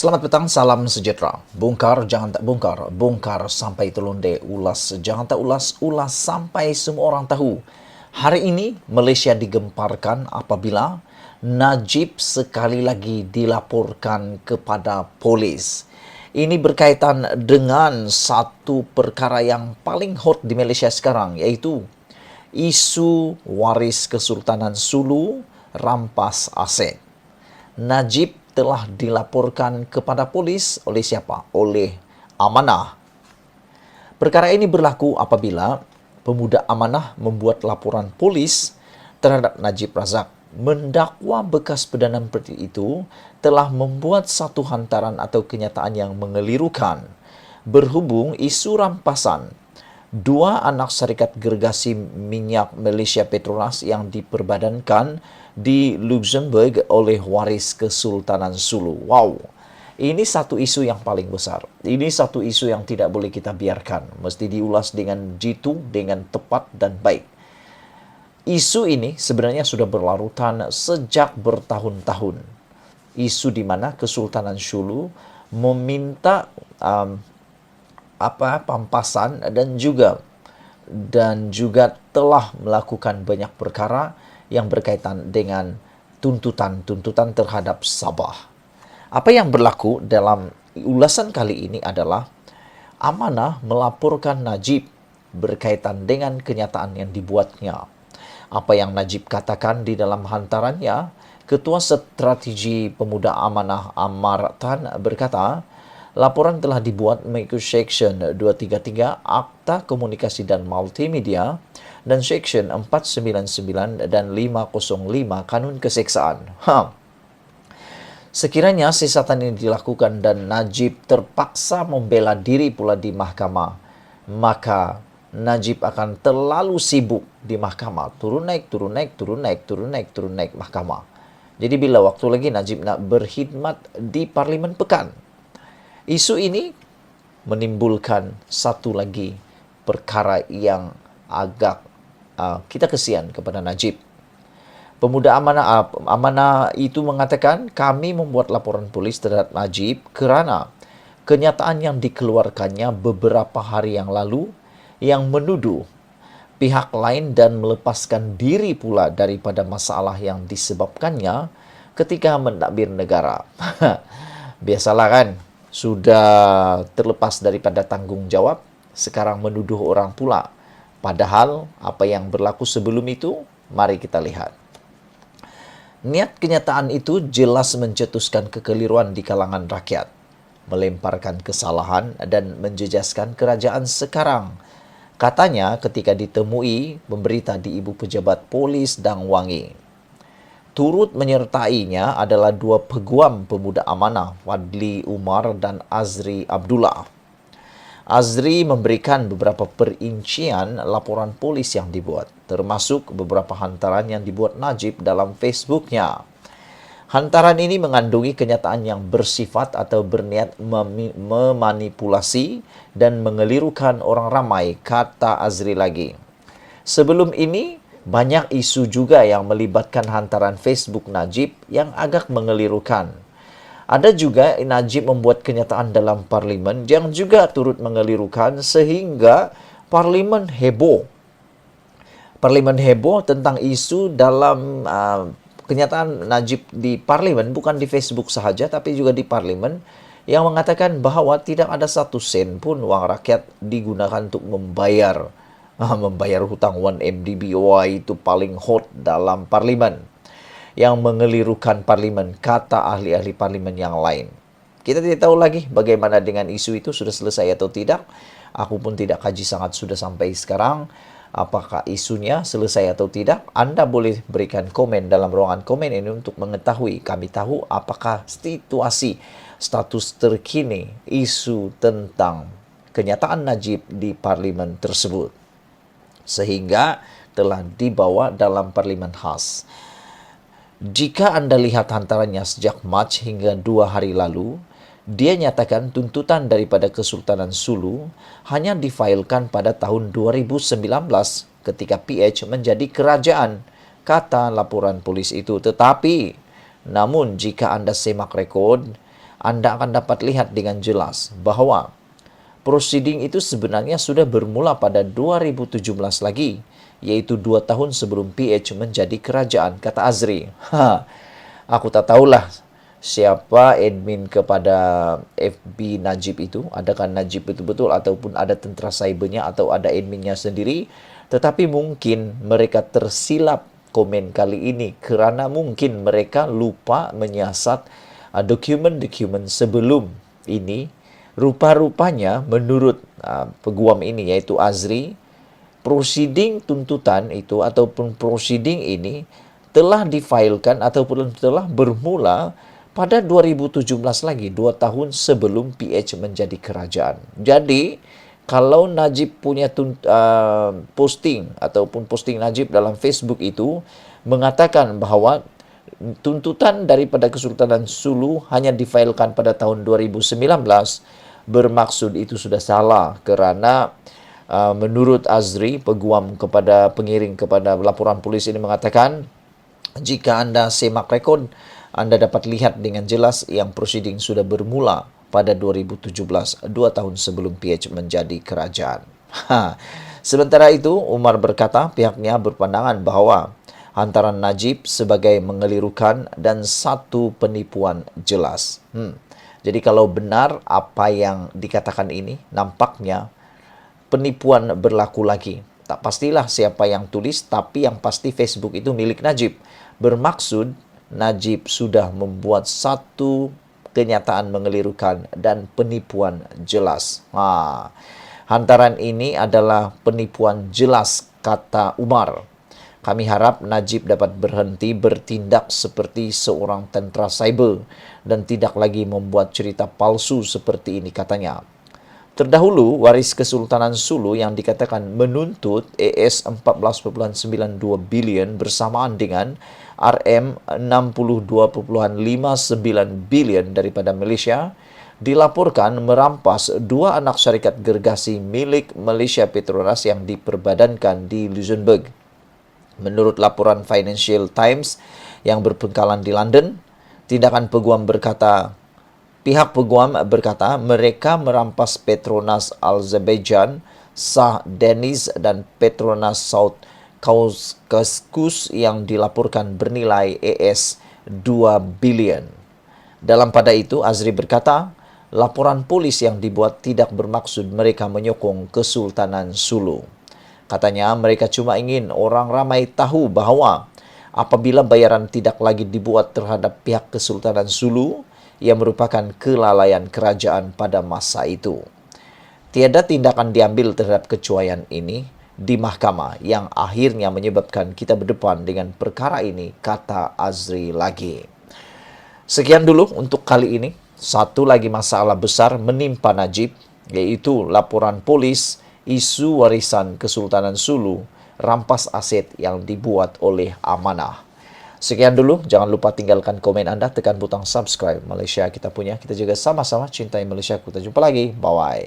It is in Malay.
Selamat petang, salam sejahtera. Bongkar jangan tak bongkar, bongkar sampai telonde, ulas jangan tak ulas, ulas sampai semua orang tahu. Hari ini Malaysia digemparkan apabila Najib sekali lagi dilaporkan kepada polis. Ini berkaitan dengan satu perkara yang paling hot di Malaysia sekarang, iaitu isu waris Kesultanan Sulu rampas aset. Najib telah dilaporkan kepada polis oleh siapa? Oleh Amanah. Perkara ini berlaku apabila pemuda Amanah membuat laporan polis terhadap Najib Razak mendakwa bekas Perdana Menteri itu telah membuat satu hantaran atau kenyataan yang mengelirukan berhubung isu rampasan dua anak syarikat gergasi minyak Malaysia Petronas yang diperbadankan di Luxembourg oleh waris Kesultanan Sulu. Wow, ini satu isu yang paling besar. Ini satu isu yang tidak boleh kita biarkan. Mesti diulas dengan jitu, dengan tepat dan baik. Isu ini sebenarnya sudah berlarutan sejak bertahun-tahun. Isu di mana Kesultanan Sulu meminta pampasan dan juga telah melakukan banyak perkara yang berkaitan dengan tuntutan terhadap Sabah. Apa yang berlaku dalam ulasan kali ini adalah Amanah melaporkan Najib berkaitan dengan kenyataan yang dibuatnya. Apa yang Najib katakan di dalam hantarannya, Ketua Strategi Pemuda Amanah Amar Tan berkata, laporan telah dibuat mengikut Seksyen 233 Akta Komunikasi dan Multimedia dan Seksyen 499 dan 505 Kanun Keseksaan. Sekiranya siasatan ini dilakukan dan Najib terpaksa membela diri pula di mahkamah, maka Najib akan terlalu sibuk di mahkamah. Turun naik mahkamah. Jadi bila waktu lagi Najib nak berkhidmat di Parlimen Pekan. Isu ini menimbulkan satu lagi perkara yang agak kita kesian kepada Najib. Pemuda Amanah itu mengatakan, kami membuat laporan polis terhadap Najib kerana kenyataan yang dikeluarkannya beberapa hari yang lalu yang menuduh pihak lain dan melepaskan diri pula daripada masalah yang disebabkannya ketika mentadbir negara. Biasalah kan, sudah terlepas daripada tanggungjawab, sekarang menuduh orang pula. Padahal apa yang berlaku sebelum itu, mari kita lihat. Niat kenyataan itu jelas mencetuskan kekeliruan di kalangan rakyat, melemparkan kesalahan dan menjejaskan kerajaan sekarang. Katanya ketika ditemui pemberita di Ibu Pejabat Polis Dang Wangi. Turut menyertainya adalah dua peguam pemuda Amanah, Fadli Umar dan Azri Abdullah. Azri memberikan beberapa perincian laporan polis yang dibuat, termasuk beberapa hantaran yang dibuat Najib dalam Facebook-nya. Hantaran ini mengandungi kenyataan yang bersifat atau berniat memanipulasi dan mengelirukan orang ramai, kata Azri lagi. Sebelum ini, banyak isu juga yang melibatkan hantaran Facebook Najib yang agak mengelirukan. Ada juga Najib membuat kenyataan dalam Parlimen yang juga turut mengelirukan sehingga Parlimen heboh. Parlimen heboh tentang isu dalam kenyataan Najib di Parlimen, bukan di Facebook sahaja tapi juga di Parlimen, yang mengatakan bahawa tidak ada satu sen pun wang rakyat digunakan untuk membayar hutang 1MDB. Wah, itu paling hot dalam Parlimen. Yang mengelirukan Parlimen, kata ahli-ahli Parlimen yang lain. Kita tidak tahu lagi bagaimana dengan isu itu, sudah selesai atau tidak. Aku pun tidak kaji sangat sudah sampai sekarang. Apakah isunya selesai atau tidak? Anda boleh berikan komen dalam ruangan komen ini untuk mengetahui. Kami tahu apakah situasi, status terkini isu tentang kenyataan Najib di Parlimen tersebut, sehingga telah dibawa dalam Parlimen khas. Jika Anda lihat hantarannya sejak Mac hingga 2 hari lalu, dia nyatakan tuntutan daripada Kesultanan Sulu hanya difailkan pada tahun 2019 ketika PH menjadi kerajaan, kata laporan polis itu. Tetapi, namun jika Anda semak rekod, Anda akan dapat lihat dengan jelas bahwa proceeding itu sebenarnya sudah bermula pada 2017 lagi, yaitu 2 tahun sebelum PH menjadi kerajaan, kata Azri. Aku tak tahulah siapa admin kepada FB Najib itu. Adakah Najib betul-betul ataupun ada tentera cybernya atau ada adminnya sendiri. Tetapi mungkin mereka tersilap komen kali ini kerana mungkin mereka lupa menyiasat dokumen-dokumen sebelum ini. Rupa-rupanya menurut peguam ini, yaitu Azri, proceeding tuntutan itu ataupun proceeding ini telah difailkan ataupun telah bermula pada 2017 lagi, 2 tahun sebelum PH menjadi kerajaan. Jadi, kalau Najib punya posting ataupun posting Najib dalam Facebook itu mengatakan bahawa tuntutan daripada Kesultanan Sulu hanya difailkan pada tahun 2019, bermaksud itu sudah salah kerana menurut Azri, peguam kepada pengiring kepada laporan polis ini mengatakan, jika Anda semak rekod, Anda dapat lihat dengan jelas yang proceeding sudah bermula pada 2017, 2 tahun sebelum PH menjadi kerajaan. Sementara itu, Umar berkata pihaknya berpandangan bahawa hantaran Najib sebagai mengelirukan dan satu penipuan jelas. Jadi kalau benar apa yang dikatakan ini, nampaknya penipuan berlaku lagi. Tak pastilah siapa yang tulis, tapi yang pasti Facebook itu milik Najib. Bermaksud Najib sudah membuat satu kenyataan mengelirukan dan penipuan jelas. Hantaran ini adalah penipuan jelas, kata Umar. Kami harap Najib dapat berhenti bertindak seperti seorang tentera cyber dan tidak lagi membuat cerita palsu seperti ini, katanya. Terdahulu, waris Kesultanan Sulu yang dikatakan menuntut AS 14,92 bilion bersamaan dengan RM 62,59 bilion daripada Malaysia, dilaporkan merampas 2 anak syarikat gergasi milik Malaysia Petronas yang diperbadankan di Luxembourg. Menurut laporan Financial Times yang berpengkalan di London, tindakan peguam berkata, pihak peguam berkata mereka merampas Petronas Azerbaijan, Shah Deniz dan Petronas South Caucasus yang dilaporkan bernilai AS 2 bilion. Dalam pada itu, Azri berkata, laporan polis yang dibuat tidak bermaksud mereka menyokong Kesultanan Sulu. Katanya mereka cuma ingin orang ramai tahu bahawa apabila bayaran tidak lagi dibuat terhadap pihak Kesultanan Sulu, yang merupakan kelalaian kerajaan pada masa itu. Tiada tindakan diambil terhadap kecuaian ini di mahkamah yang akhirnya menyebabkan kita berdepan dengan perkara ini, kata Azri lagi. Sekian dulu untuk kali ini. Satu lagi masalah besar menimpa Najib, yaitu laporan polis isu warisan Kesultanan Sulu, rampas aset yang dibuat oleh Amanah. Sekian dulu, jangan lupa tinggalkan komen Anda, tekan butang subscribe. Malaysia kita punya, kita juga sama-sama cintai Malaysia. Kita jumpa lagi, bye-bye.